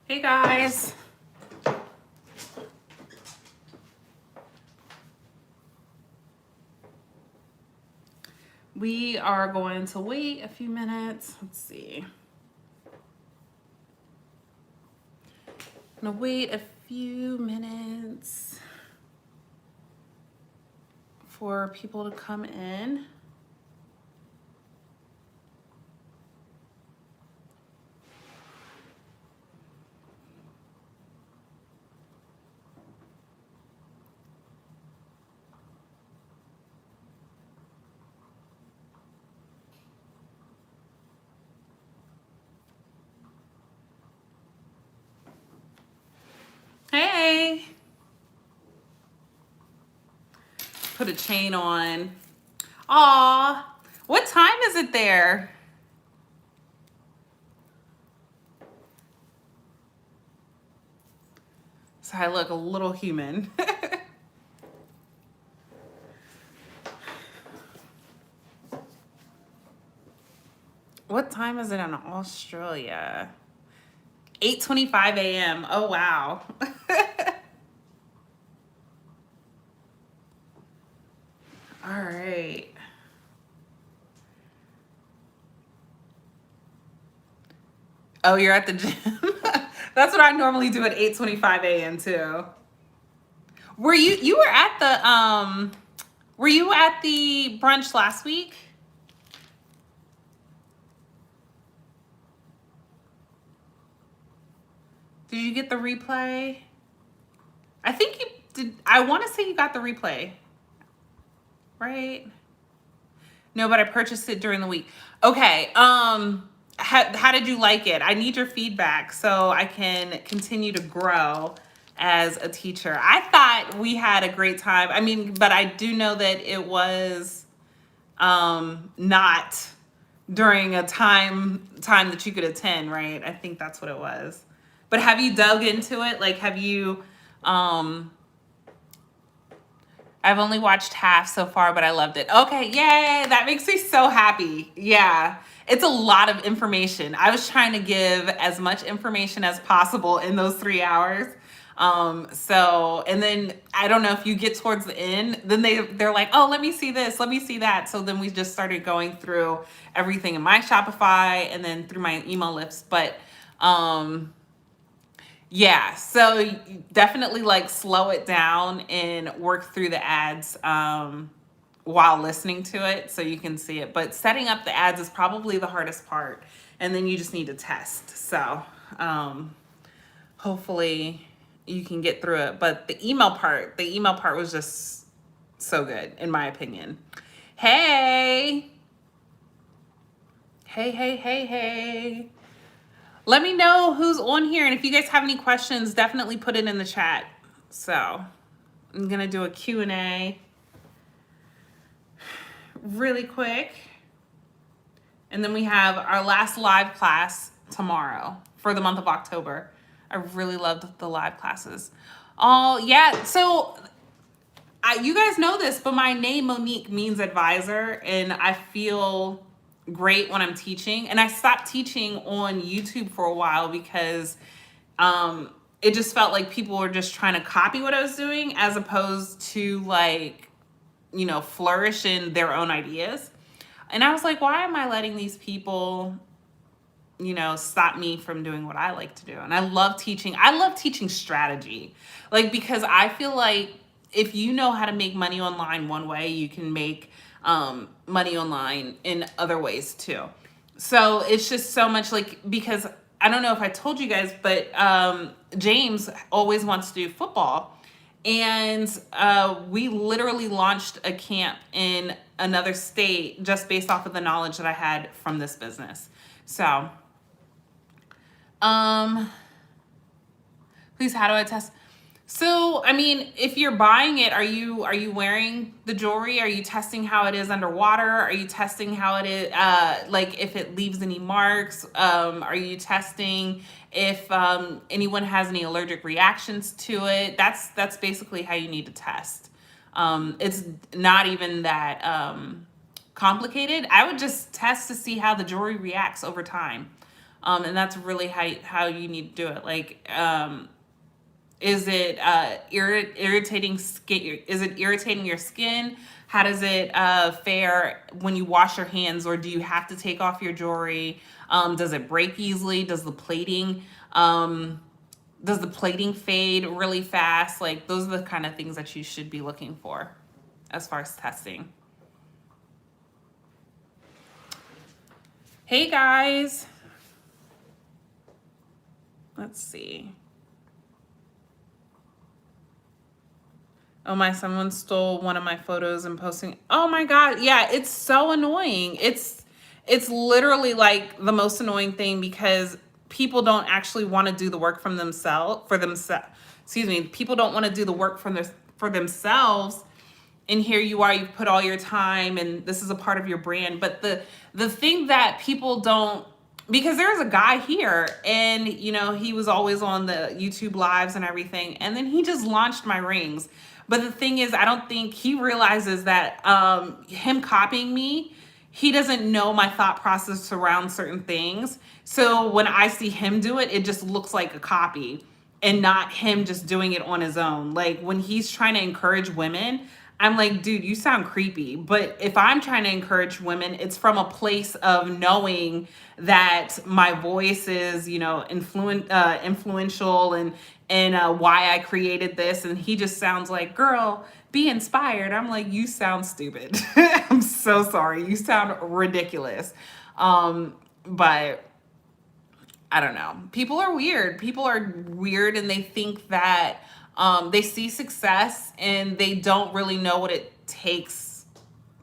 Hey guys. We are going to wait a few minutes. Let's see. I'm gonna wait a few minutes for people to come in. Hey, put a chain on. Aw, what time is it there? So I look a little human. What time is it in Australia? 8:25 a.m. Oh, wow. All right. Oh, you're at the gym. That's what I normally do at 8:25 a.m. too. Were you at the brunch last week? Did you get the replay? I think you did. I want to say you got the replay, right? No, but I purchased it during the week. Okay. How did you like it? I need your feedback so I can continue to grow as a teacher. I thought we had a great time. I mean, but I do know that it was not during a time that you could attend, right? I think that's what it was. But have you dug into it? Like, have you I've only watched half so far, but I loved it. Okay, yay! That makes me so happy. Yeah. It's a lot of information. I was trying to give as much information as possible in those 3 hours. And then I don't know if you get towards the end, then they're like, oh, let me see this, let me see that. So then we just started going through everything in my Shopify and then through my email lists. But yeah, so you definitely like slow it down and work through the ads while listening to it so you can see it. But setting up the ads is probably the hardest part. And then you just need to test. So hopefully you can get through it. But the email part was just so good, in my opinion. Hey. Hey. Let me know who's on here. And if you guys have any questions, definitely put it in the chat. So I'm going to do a Q&A really quick. And then we have our last live class tomorrow for the month of October. I really loved the live classes. Oh, yeah. So you guys know this, but my name, Monique, means advisor. And I feel great when I'm teaching. And I stopped teaching on YouTube for a while because it just felt like people were just trying to copy what I was doing as opposed to like, flourish in their own ideas. And I was like, why am I letting these people, stop me from doing what I like to do? And I love teaching. I love teaching strategy, like, because I feel like if you know how to make money online one way, you can make money online in other ways too. So it's just so much like, because I don't know if I told you guys, but James always wants to do football. And we literally launched a camp in another state just based off of the knowledge that I had from this business. So, please, how do I test? So, I mean, if you're buying it, are you wearing the jewelry? Are you testing how it is underwater? Are you testing how it is, like if it leaves any marks? Are you testing if anyone has any allergic reactions to it? That's basically how you need to test. It's not even that complicated. I would just test to see how the jewelry reacts over time. And that's really how you need to do it. Like, is it irritating skin? Is it irritating your skin? How does it fare when you wash your hands, or do you have to take off your jewelry? Does it break easily? Does the plating fade really fast? Like, those are the kind of things that you should be looking for as far as testing. Hey guys. Let's see. Oh my, someone stole one of my photos and posting. Oh my God. Yeah, it's so annoying. It's literally like the most annoying thing, because people don't actually want to do the work from excuse me. People don't want to do the work for themselves. And here you are, you've put all your time, and this is a part of your brand. But the thing that people don't, because there's a guy here, and he was always on the YouTube lives and everything, and then he just launched my rings. But the thing is, I don't think he realizes that him copying me, he doesn't know my thought process around certain things. So when I see him do it, it just looks like a copy and not him just doing it on his own. Like, when he's trying to encourage women, I'm like, dude, you sound creepy. But if I'm trying to encourage women, it's from a place of knowing that my voice is, influential, and why I created this. And he just sounds like, girl, be inspired. I'm like, you sound stupid. I'm so sorry. You sound ridiculous. But I don't know. People are weird. And they think that they see success and they don't really know what it takes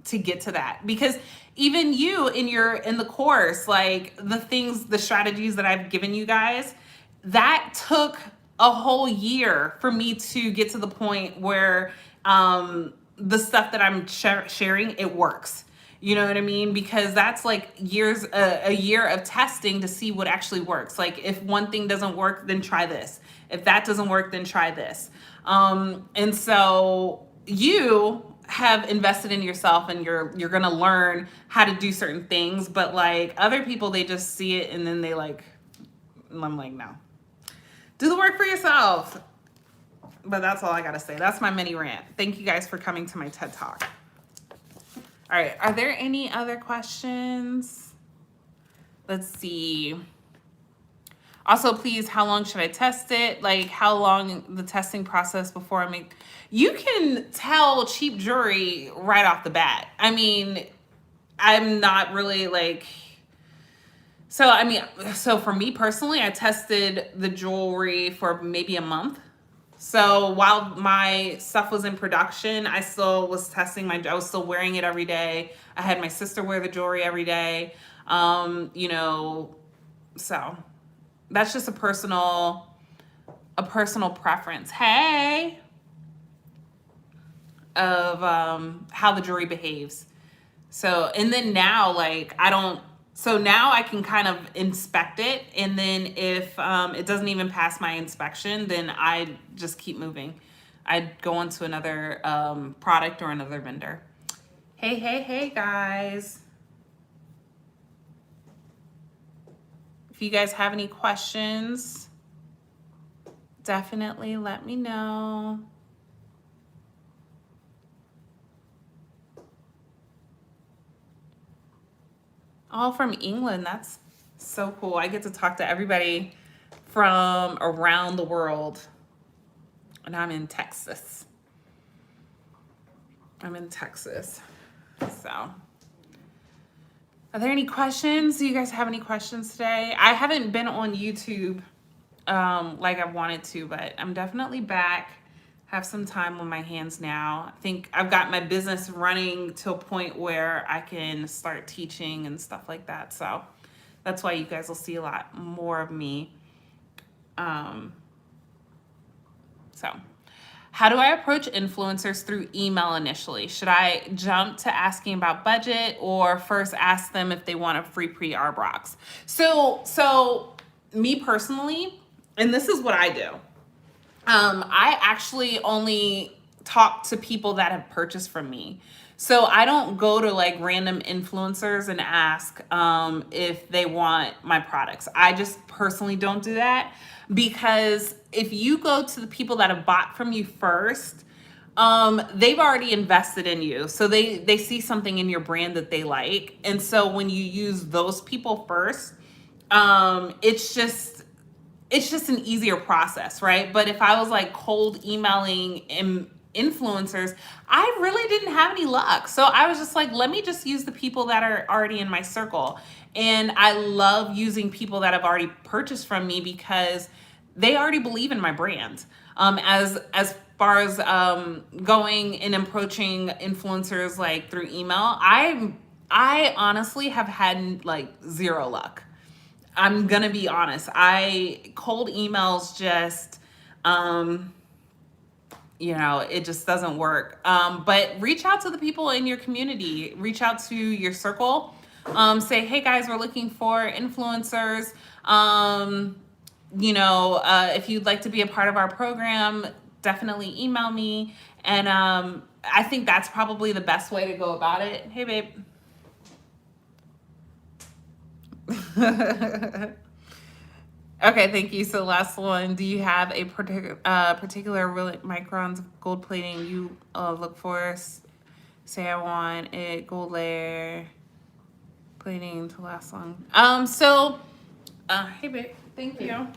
to get to that. Because even you in the course, like the strategies that I've given you guys, that took a whole year for me to get to the point where the stuff that I'm sharing, it works. You know what I mean? Because that's like a year of testing to see what actually works. Like, if one thing doesn't work, then try this. If that doesn't work, then try this. And so you have invested in yourself, and you're going to learn how to do certain things. But like other people, they just see it and then I'm like, no, do the work for yourself. But that's all I got to say. That's my mini rant. Thank you guys for coming to my TED Talk. All right. Are there any other questions? Let's see. Also, please, how long should I test it? Like, how long the testing process before I make... You can tell cheap jewelry right off the bat. I mean, I'm not really like... So for me personally, I tested the jewelry for maybe a month. So while my stuff was in production, I still was testing I was still wearing it every day. I had my sister wear the jewelry every day. So that's just a personal preference. Hey, of how the jewelry behaves. So, and then now, like, so now I can kind of inspect it. And then if it doesn't even pass my inspection, then I just keep moving. I'd go on to another product or another vendor. Hey, guys. If you guys have any questions, definitely let me know. All from England. That's so cool. I get to talk to everybody from around the world. And I'm in Texas. So, are there any questions? Do you guys have any questions today? I haven't been on YouTube like I wanted to, but I'm definitely back. Have some time on my hands now. I think I've got my business running to a point where I can start teaching and stuff like that. So that's why you guys will see a lot more of me. So how do I approach influencers through email initially? Should I jump to asking about budget, or first ask them if they want a free pre-R box? So me personally, and this is what I do. I actually only talk to people that have purchased from me. So I don't go to like random influencers and ask if they want my products. I just personally don't do that, because if you go to the people that have bought from you first, they've already invested in you. So they see something in your brand that they like. And so when you use those people first, it's just an easier process, right? But if I was like cold emailing influencers, I really didn't have any luck. So I was just like, let me just use the people that are already in my circle. And I love using people that have already purchased from me because they already believe in my brand. As far as going and approaching influencers like through email, I honestly have had like zero luck. I'm gonna be honest. Cold emails just, it just doesn't work. But reach out to the people in your community. Reach out to your circle. Say, hey guys, we're looking for influencers. If you'd like to be a part of our program, definitely email me. And I think that's probably the best way to go about it. Hey, babe. Okay, thank you. So last one, do you have a particular really microns of gold plating you look for? Say I want it gold layer plating to last long. Hey babe, thank you.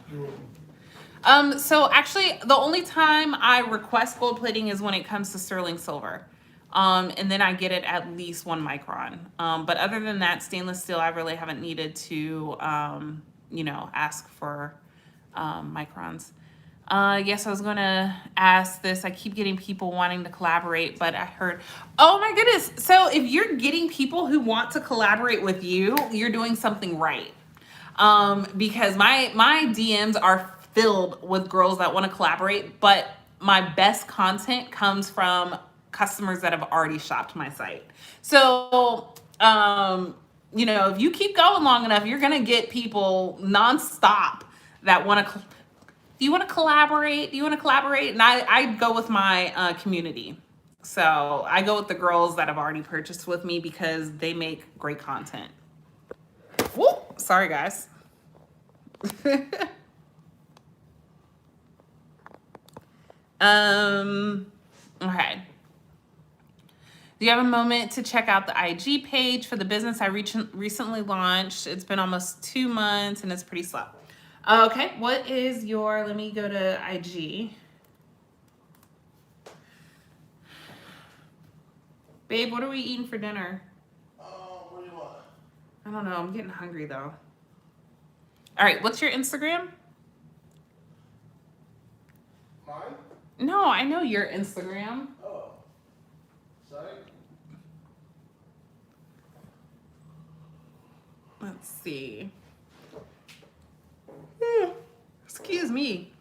So actually the only time I request gold plating is when it comes to sterling silver. And then I get it at least 1 micron. But other than that, stainless steel, I really haven't needed to, ask for microns. Yes, I was going to ask this. I keep getting people wanting to collaborate, but I heard, oh my goodness. So if you're getting people who want to collaborate with you, you're doing something right. Because my DMs are filled with girls that want to collaborate, but my best content comes from customers that have already shopped my site. So, if you keep going long enough, you're going to get people nonstop that want to, do you want to collaborate? Do you want to collaborate? And I go with my community. So I go with the girls that have already purchased with me because they make great content. Whoop, sorry guys. Okay. Do you have a moment to check out the IG page for the business I recently launched? It's been almost 2 months and it's pretty slow. Okay, what is your, let me go to IG. Babe, what are we eating for dinner? What do you want? I don't know, I'm getting hungry though. All right, what's your Instagram? Mine? No, I know your Instagram. Oh. Sorry? Let's see. Excuse me.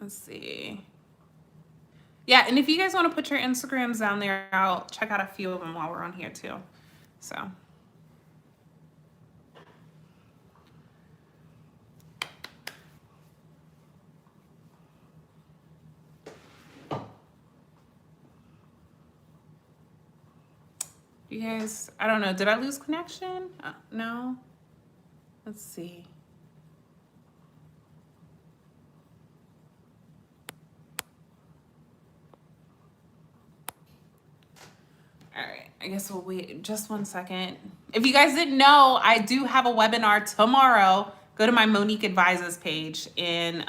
Let's see. Yeah, and if you guys want to put your Instagrams down there, I'll check out a few of them while we're on here too. So. You guys, I don't know. Did I lose connection? No. Let's see. All right, I guess we'll wait just 1 second. If you guys didn't know, I do have a webinar tomorrow. Go to my Monique Advises page. And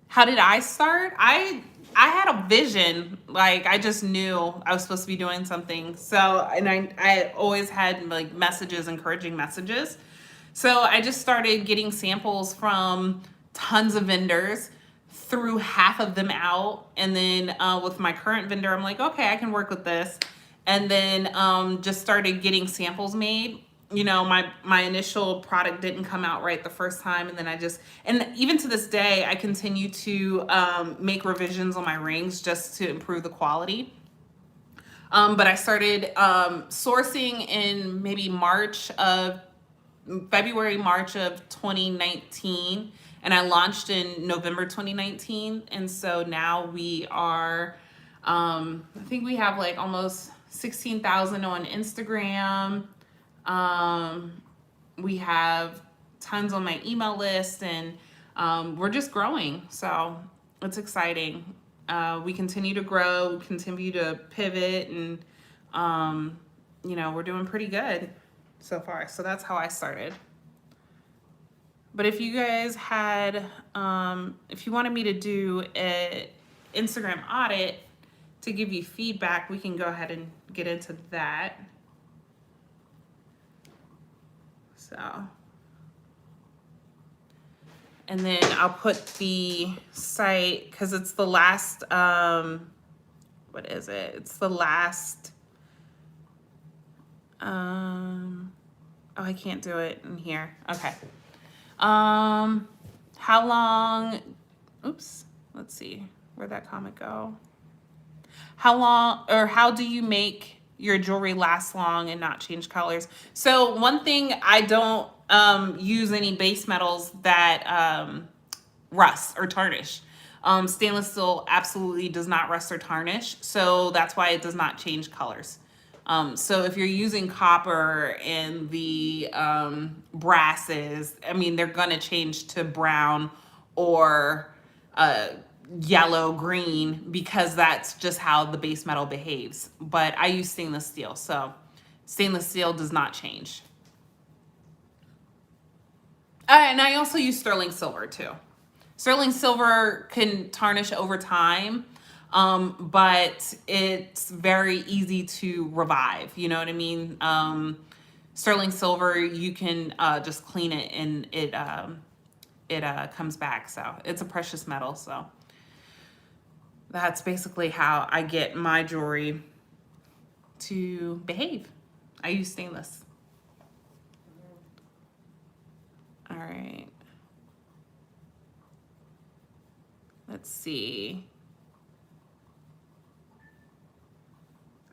how did I start? I had a vision. Like, I just knew I was supposed to be doing something. So, and I always had like messages, encouraging messages. So I just started getting samples from tons of vendors, threw half of them out. And then with my current vendor, I'm like, okay, I can work with this. And then just started getting samples made. You know, my initial product didn't come out right the first time. And then and even to this day, I continue to make revisions on my rings just to improve the quality. But I started sourcing in maybe March of February, March of 2019, and I launched in November 2019. And so now we are, I think we have like almost 16,000 on Instagram. We have tons on my email list, and we're just growing. So it's exciting. We continue to grow, continue to pivot, and we're doing pretty good so far. So that's how I started. But if you guys had, if you wanted me to do an Instagram audit to give you feedback, we can go ahead and get into that. So, and then I'll put the site, because it's the last, what is it? It's the last, oh, I can't do it in here. Okay. How long, oops, let's see, where'd that comment go? How do you make your jewelry last long and not change colors? So one thing, I don't use any base metals that rust or tarnish. Stainless steel absolutely does not rust or tarnish, so that's why it does not change colors. So if you're using copper and the brasses, I mean, they're gonna change to brown or yellow, green, because that's just how the base metal behaves. But I use stainless steel, so stainless steel does not change. And I also use sterling silver too. Sterling silver can tarnish over time, but it's very easy to revive. You know what I mean? Sterling silver, you can just clean it and it comes back. So it's a precious metal. So that's basically how I get my jewelry to behave. I use stainless. All right. Let's see.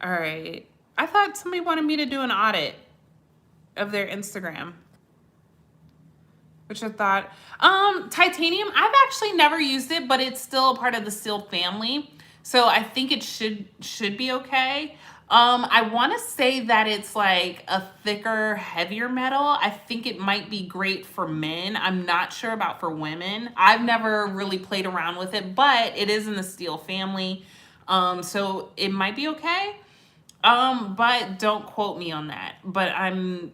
All right. I thought somebody wanted me to do an audit of their Instagram. Which I thought, titanium, I've actually never used it, but it's still a part of the steel family. So I think it should be okay. I want to say that it's like a thicker, heavier metal. I think it might be great for men. I'm not sure about for women. I've never really played around with it, but it is in the steel family. So it might be okay. But don't quote me on that. But I'm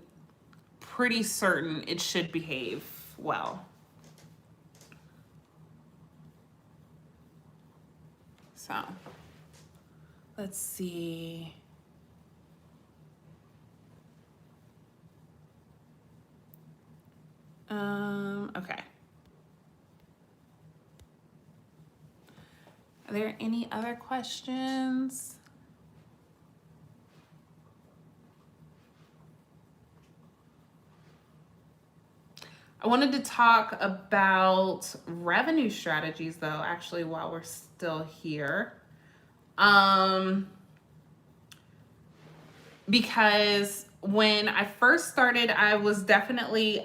pretty certain it should behave well. So let's see. Okay. Are there any other questions? I wanted to talk about revenue strategies though, actually, while we're still here. Because when I first started, I was definitely,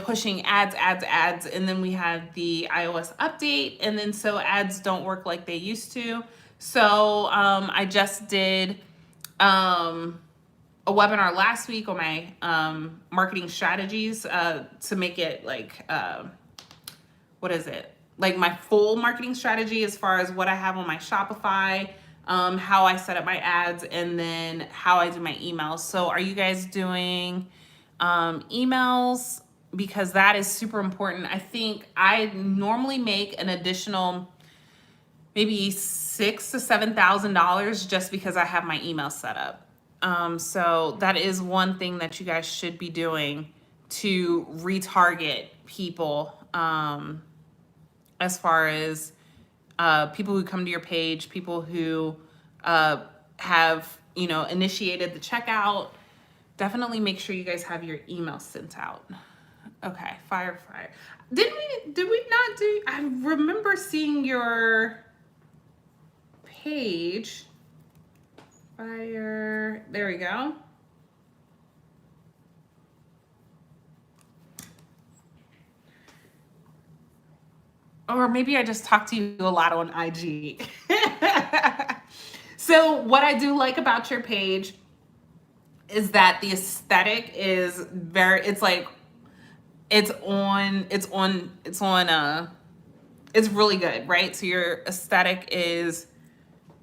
pushing ads, and then we had the iOS update, and then so ads don't work like they used to. So I just did a webinar last week on my marketing strategies to make it like, what is it? Like my full marketing strategy as far as what I have on my Shopify, how I set up my ads, and then how I do my emails. So are you guys doing emails? Because that is super important. I think I normally make an additional maybe $6,000 to $7,000 just because I have my email set up. So that is one thing that you guys should be doing to retarget people, as far as people who come to your page, people who have initiated the checkout. Definitely make sure you guys have your email sent out. Okay, fire. Did we not do? I remember seeing your page. Fire. There we go. or maybe I just talk to you a lot on IG. So what I do like about your page is that the aesthetic is very, it's like, it's really good, right? So your aesthetic is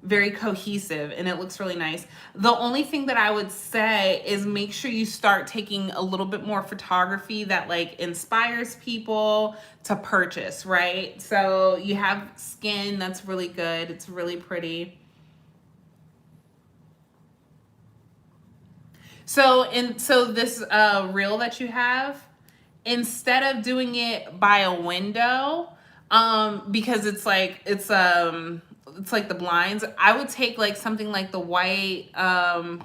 very cohesive and it looks really nice. The only thing that I would say is make sure you start taking a little bit more photography that like inspires people to purchase, right? So you have skin that's really good. It's really pretty. So this reel that you have, instead of doing it by a window, because it's like the blinds, I would take like something like the white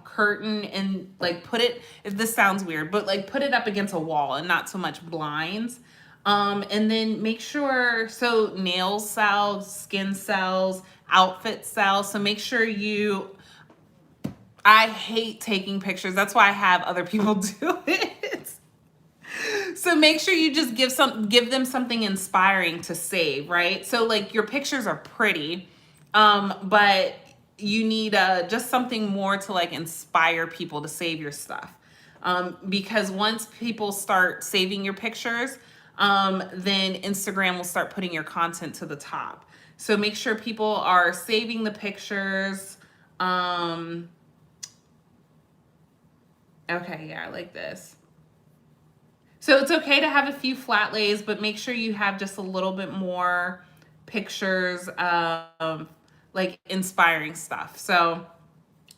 curtain and like put it, if this sounds weird, but like put it up against a wall and not so much blinds. And then make sure, so nails sells, skin sells, outfit sells. So make sure you, I hate taking pictures. That's why I have other people do it. So make sure you just give them something inspiring to save, right? So like your pictures are pretty, but you need just something more to like inspire people to save your stuff. Because once people start saving your pictures, then Instagram will start putting your content to the top. So make sure people are saving the pictures. Okay, yeah, I like this. So it's okay to have a few flat lays, but make sure you have just a little bit more pictures of like inspiring stuff. So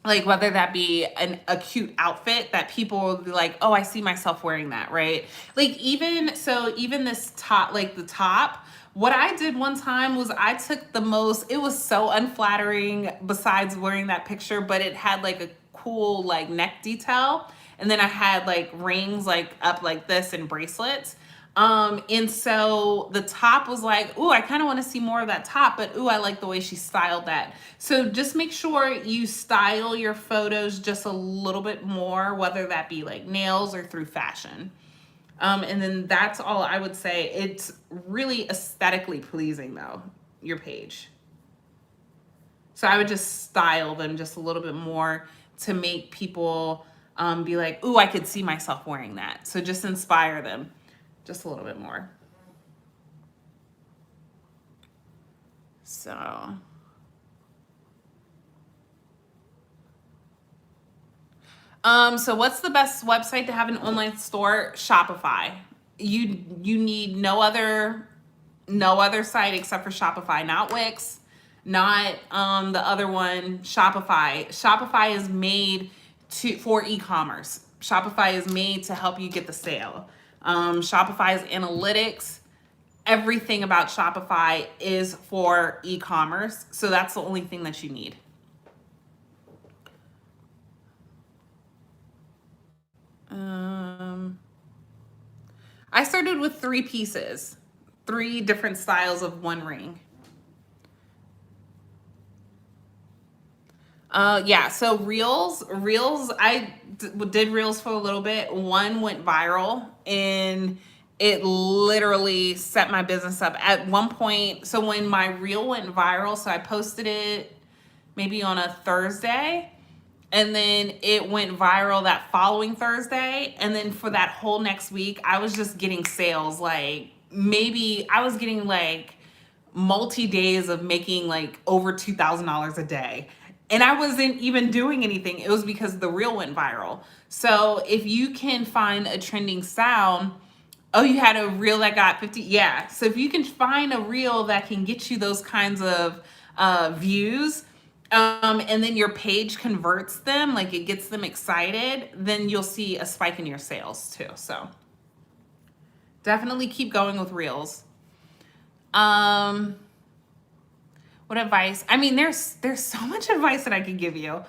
like whether that be a cute outfit that people will be like, oh, I see myself wearing that, right? Like even this top, like the top, what I did one time was I took the most, it was so unflattering besides wearing that picture, but it had like a cool like neck detail. And then I had like rings like up like this and bracelets. And so the top was like, ooh, I kind of want to see more of that top, but ooh, I like the way she styled that. So just make sure you style your photos just a little bit more, whether that be like nails or through fashion. And then that's all I would say. It's really aesthetically pleasing though, your page. So I would just style them just a little bit more to make people be like, ooh, I could see myself wearing that. So just inspire them just a little bit more. So so what's the best website to have an online store? Shopify. You need no other site except for Shopify, not Wix, not the other one, Shopify. Shopify is made for e-commerce. Shopify is made to help you get the sale. Shopify's analytics, everything about Shopify is for e-commerce. So that's the only thing that you need. I started with 3 pieces, 3 different styles of one ring. Yeah, so reels, I did reels for a little bit. One went viral and it literally set my business up at one point. So when my reel went viral, so I posted it maybe on a Thursday, and then it went viral that following Thursday. And then for that whole next week, I was just getting sales. Like maybe I was getting like multi days of making like over $2,000 a day. And I wasn't even doing anything. It was because the reel went viral. So if you can find a trending sound, oh, you had a reel that got 50. Yeah. So if you can find a reel that can get you those kinds of views, and then your page converts them, like it gets them excited, then you'll see a spike in your sales too. So definitely keep going with reels. What advice? I mean, there's so much advice that I could give you.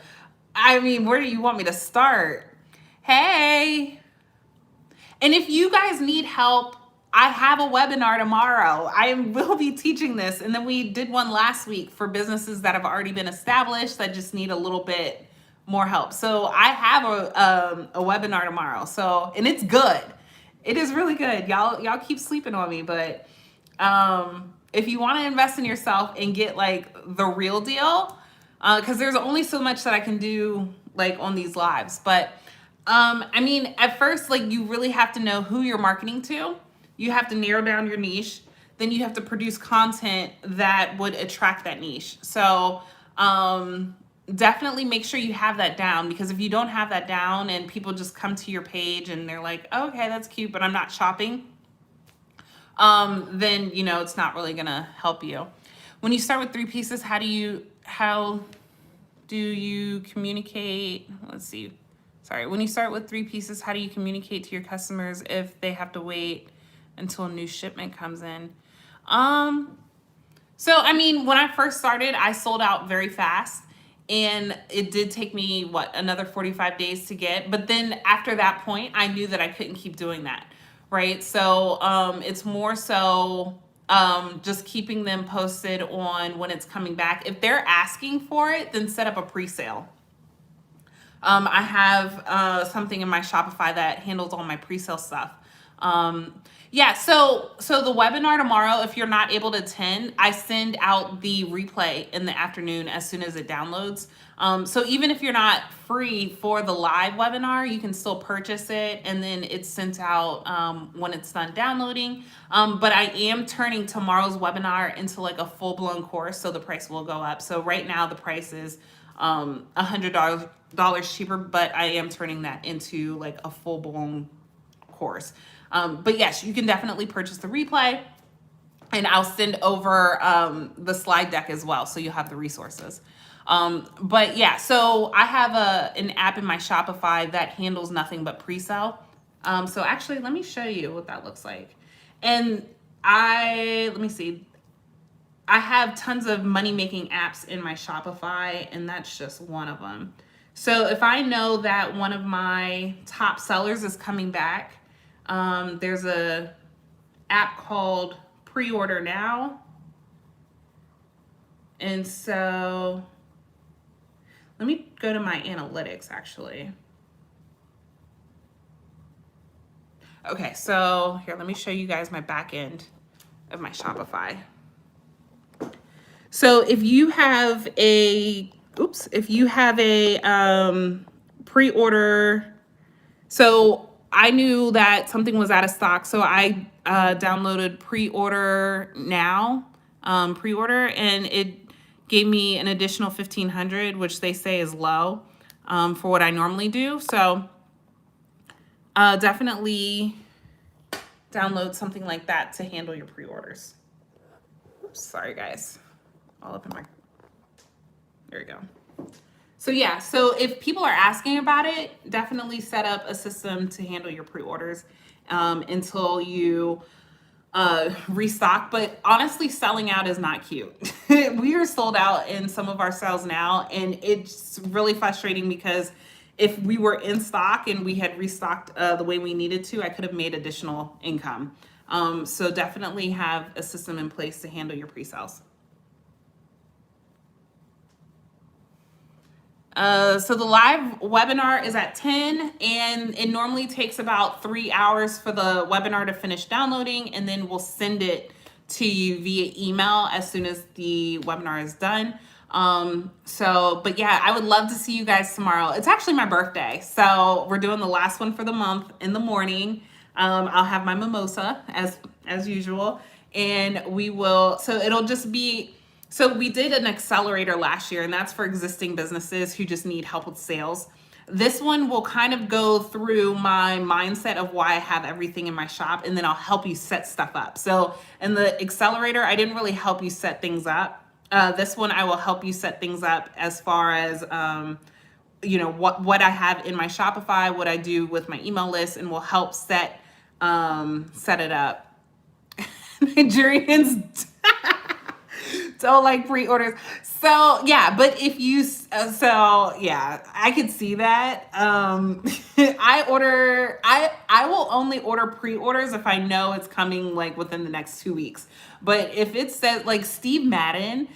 I mean, where do you want me to start? Hey. And if you guys need help, I have a webinar tomorrow. I will be teaching this. And then we did one last week for businesses that have already been established that just need a little bit more help. So I have a webinar tomorrow. So, and it's good. It is really good. Y'all keep sleeping on me, but if you want to invest in yourself and get like the real deal, because there's only so much that I can do like on these lives. But I mean, at first, like you really have to know who you're marketing to. You have to narrow down your niche. Then you have to produce content that would attract that niche. So definitely make sure you have that down, because if you don't have that down and people just come to your page and they're like, oh, okay, that's cute, but I'm not shopping, then you know it's not really gonna help you. When you start with 3 pieces, how do you communicate? Let's see. Sorry. When you start with 3 pieces, how do you communicate to your customers if they have to wait until a new shipment comes in? So I mean, when I first started, I sold out very fast. And it did take me, another 45 days to get. But then after that point, I knew that I couldn't keep doing that, right? So it's more so just keeping them posted on when it's coming back. If they're asking for it, then set up a pre-sale. I have something in my Shopify that handles all my pre-sale stuff. Yeah, so the webinar tomorrow, if you're not able to attend, I send out the replay in the afternoon as soon as it downloads. So even if you're not free for the live webinar, you can still purchase it, and then it's sent out when it's done downloading. But I am turning tomorrow's webinar into like a full-blown course, so the price will go up. So right now the price is $100 cheaper, but I am turning that into like a full-blown course. But yes, you can definitely purchase the replay, and I'll send over the slide deck as well, so you'll have the resources. But yeah, so I have an app in my Shopify that handles nothing but pre-sale. So actually, let me show you what that looks like. And let me see. I have tons of money-making apps in my Shopify, and that's just one of them. So if I know that one of my top sellers is coming back, there's a app called Pre-Order Now. And so let me go to my analytics actually. Okay, so here, let me show you guys my back end of my Shopify. So if you have a pre-order, so I knew that something was out of stock, so I downloaded Pre-Order Now, pre-order, and it gave me an additional $1,500, which they say is low for what I normally do. So definitely download something like that to handle your pre-orders. Oops, sorry guys, all up in my, there we go. So yeah, so if people are asking about it, definitely set up a system to handle your pre-orders until you restock. But honestly, selling out is not cute. We are sold out in some of our sales now, and it's really frustrating because if we were in stock and we had restocked the way we needed to, I could have made additional income. So definitely have a system in place to handle your pre-sales. So the live webinar is at 10, and it normally takes about 3 hours for the webinar to finish downloading, and then we'll send it to you via email as soon as the webinar is done. But yeah, I would love to see you guys tomorrow. It's actually my birthday, so we're doing the last one for the month in the morning. I'll have my mimosa as usual, and it'll just be. So we did an accelerator last year, and that's for existing businesses who just need help with sales. This one will kind of go through my mindset of why I have everything in my shop, and then I'll help you set stuff up. So in the accelerator, I didn't really help you set things up. This one, I will help you set things up as far as, what I have in my Shopify, what I do with my email list, and we'll help set it up. Nigerians don't like pre-orders. So yeah, but if you, I could see that. I will only order pre-orders if I know it's coming like within the next 2 weeks. But if it says like Steve Madden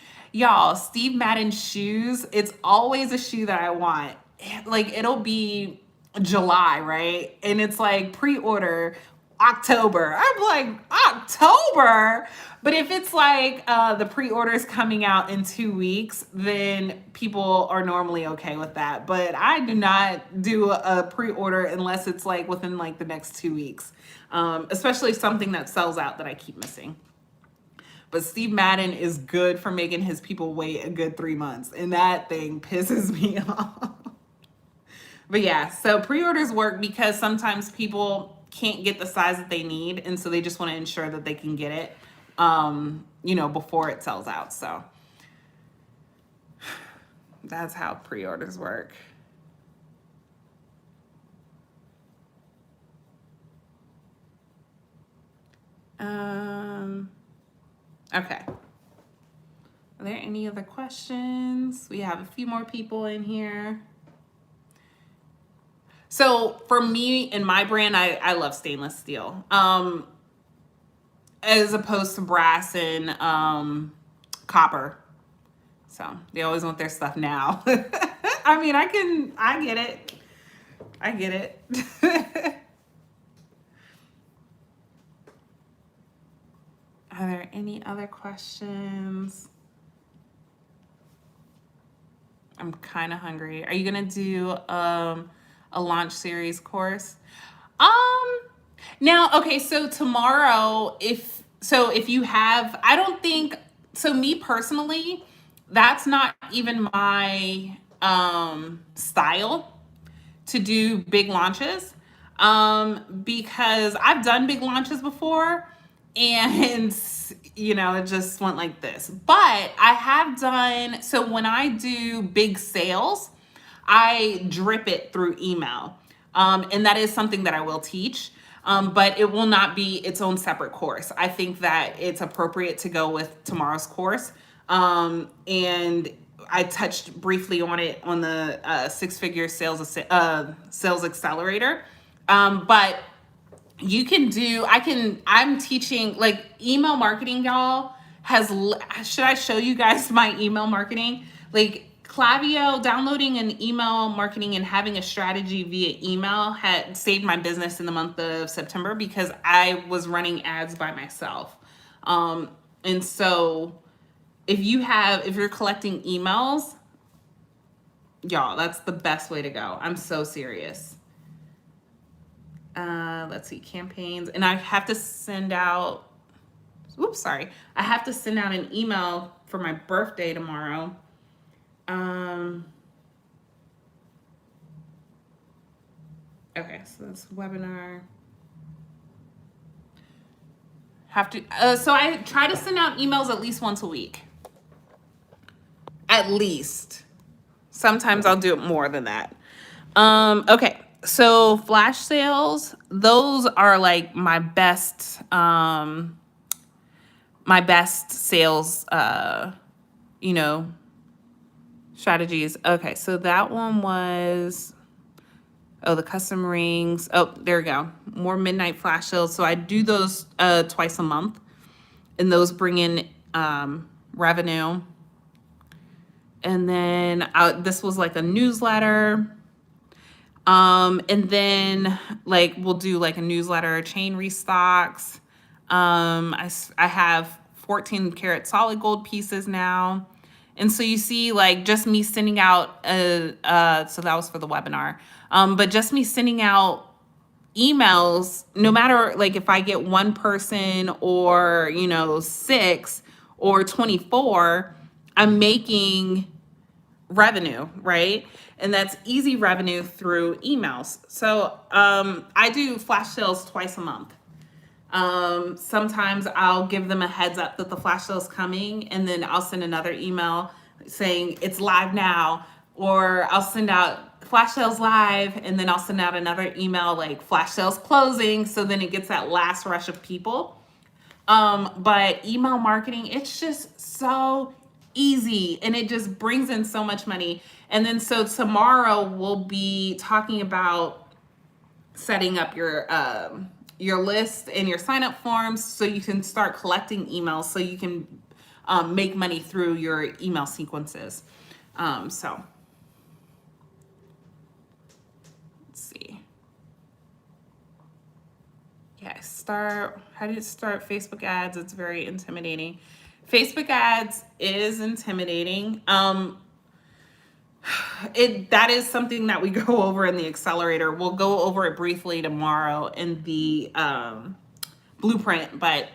shoes, it's always a shoe that I want. Like it'll be July, right? And it's like pre-order October. I'm like, October? But if it's like the pre-orders coming out in 2 weeks, then people are normally okay with that. But I do not do a pre-order unless it's like within like the next 2 weeks, especially something that sells out that I keep missing. But Steve Madden is good for making his people wait a good 3 months, and that thing pisses me off. But yeah, so pre-orders work because sometimes people can't get the size that they need, and so they just want to ensure that they can get it, before it sells out. So that's how pre-orders work. Okay. Are there any other questions? We have a few more people in here. So for me in my brand, I love stainless steel, as opposed to brass and copper. So they always want their stuff now. I mean, I get it. I get it. Are there any other questions? I'm kind of hungry. Are you gonna do a launch series course? Now, okay, so tomorrow, if you have, I don't think so. Me personally, that's not even my style to do big launches, because I've done big launches before, and it just went like this. But I have done, so when I do big sales, I drip it through email, and that is something that I will teach. But it will not be its own separate course. I think that it's appropriate to go with tomorrow's course. And I touched briefly on it on the six-figure sales accelerator. But you can do, I'm teaching like email marketing, y'all. Should I show you guys my email marketing? Like Klaviyo, downloading an email marketing and having a strategy via email had saved my business in the month of September because I was running ads by myself. And so if you're collecting emails, y'all, that's the best way to go. I'm so serious. Let's see, campaigns. And I have to send out, I have to send out an email for my birthday tomorrow. Okay, so that's webinar. So I try to send out emails at least once a week. At least. Sometimes I'll do it more than that. Okay, so flash sales, those are like my best sales, strategies. Okay, so that one was, the custom rings. Oh, there we go. More midnight flash sales. So I do those twice a month, and those bring in revenue. And then this was like a newsletter. And then like we'll do like a newsletter, chain restocks. I have 14 karat solid gold pieces now. And so you see like just me sending out, so that was for the webinar. But just me sending out emails, no matter like if I get one person or, 6 or 24, I'm making revenue, right? And that's easy revenue through emails. So I do flash sales twice a month. Sometimes I'll give them a heads up that the flash sale is coming, and then I'll send another email saying it's live now, or I'll send out flash sales live, and then I'll send out another email like flash sales closing, so then it gets that last rush of people. But email marketing, it's just so easy, and it just brings in so much money. And then so tomorrow we'll be talking about setting up your list and your sign up forms so you can start collecting emails so you can make money through your email sequences. So let's see. Okay, how do you start Facebook ads? It's very intimidating. Facebook ads is intimidating. That is something that we go over in the accelerator. We'll go over it briefly tomorrow in the blueprint, but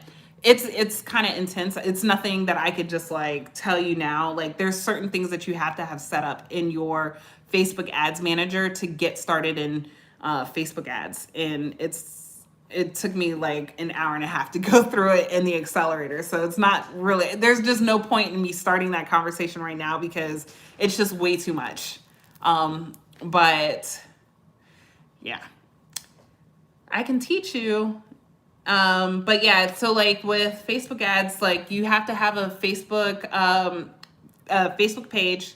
it's kind of intense. It's nothing that I could just like tell you now. Like there's certain things that you have to have set up in your Facebook ads manager to get started in Facebook ads, and it took me like an hour and a half to go through it in the accelerator. So it's not really, there's just no point in me starting that conversation right now because it's just way too much. But yeah, I can teach you. But yeah, so like with Facebook ads, like you have to have a Facebook page.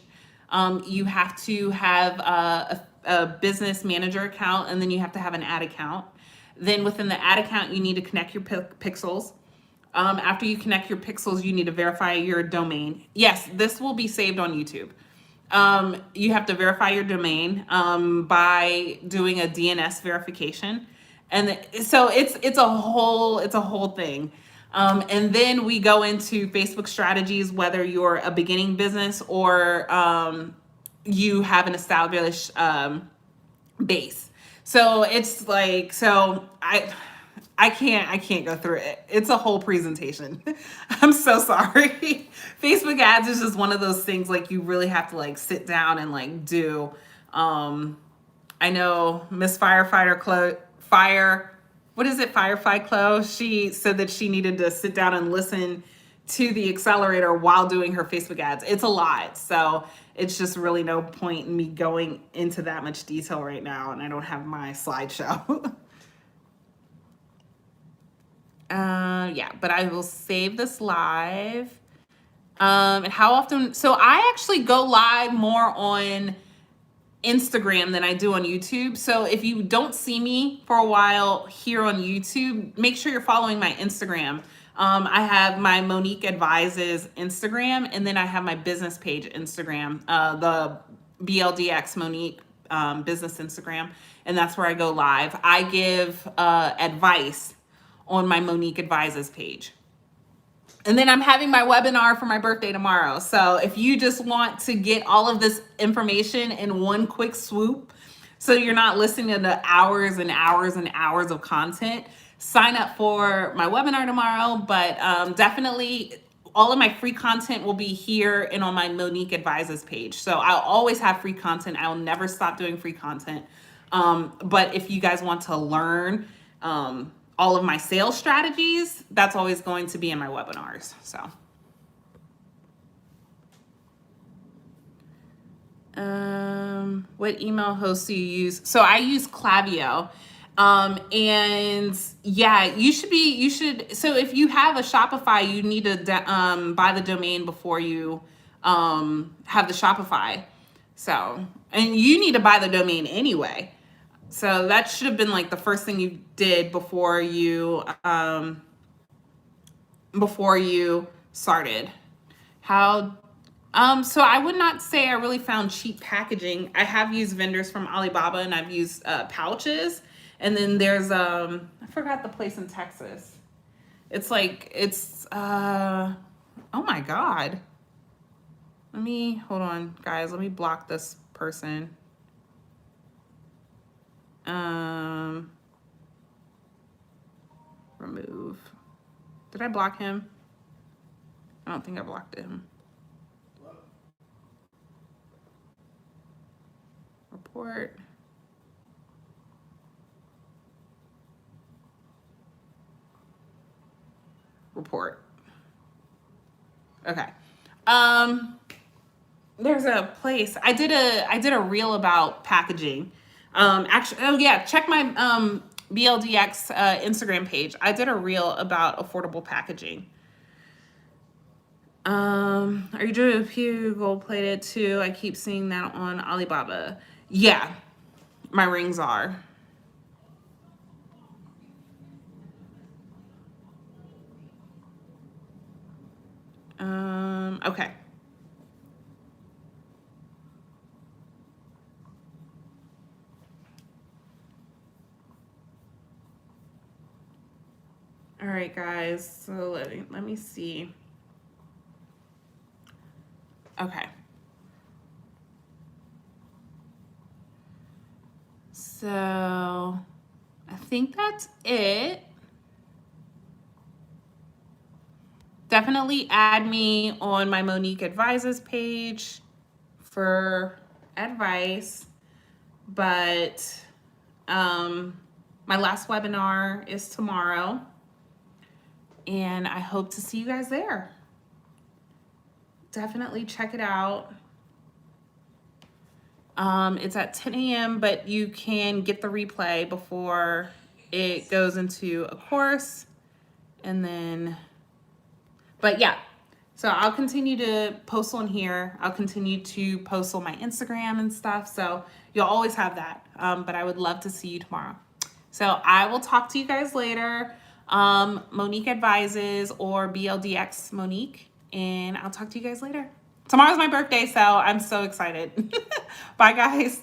You have to have a business manager account, and then you have to have an ad account. Then within the ad account, you need to connect your pixels. After you connect your pixels, you need to verify your domain. Yes, this will be saved on YouTube. You have to verify your domain by doing a DNS verification, and so it's a whole thing. And then we go into Facebook strategies, whether you're a beginning business or you have an established base. So it's like, I can't go through it. It's a whole presentation. I'm so sorry. Facebook ads is just one of those things like you really have to like sit down and like do. I know Miss Firefly Chloe, she said that she needed to sit down and listen to the accelerator while doing her Facebook ads. It's a lot. So it's just really no point in me going into that much detail right now, and I don't have my slideshow. Yeah, but I will save this live. And how often? So I actually go live more on Instagram than I do on YouTube. So if you don't see me for a while here on YouTube, make sure you're following my Instagram. I have my Monique Advises Instagram, and then I have my business page Instagram, the BLDX Monique business Instagram, and that's where I go live. I give advice on my Monique Advises page. And then I'm having my webinar for my birthday tomorrow. So if you just want to get all of this information in one quick swoop, so you're not listening to hours and hours and hours of content, sign up for my webinar tomorrow. But definitely all of my free content will be here and on my Monique Advises page. So I'll always have free content. I will never stop doing free content. But if you guys want to learn all of my sales strategies, that's always going to be in my webinars. So what email host do you use? So I use Klaviyo. And yeah, you should, so if you have a Shopify, you need to buy the domain before you have the Shopify. So, and you need to buy the domain anyway. So that should have been like the first thing you did before you started. So I would not say I really found cheap packaging. I have used vendors from Alibaba, and I've used pouches. And then there's I forgot the place in Texas. It's oh my God. Hold on, guys. Let me block this person. Remove. Did I block him? I don't think I blocked him. Report. Report. Okay. There's a place. I did a reel about packaging. Actually, oh yeah, check my BLDX Instagram page. I did a reel about affordable packaging. Are you doing a few gold plated too? I keep seeing that on Alibaba. Yeah, my rings are. Okay. right, guys. So let me see. Okay. So I think that's it. Definitely add me on my Monique Advises page for advice. But my last webinar is tomorrow, and I hope to see you guys there. Definitely check it out. It's at 10 a.m., but you can get the replay before it goes into a course. And then, but yeah, so I'll continue to post on here. I'll continue to post on my Instagram and stuff. So you'll always have that. But I would love to see you tomorrow. So I will talk to you guys later. Monique Advises or BLDX Monique. And I'll talk to you guys later. Tomorrow's my birthday, so I'm so excited. Bye, guys.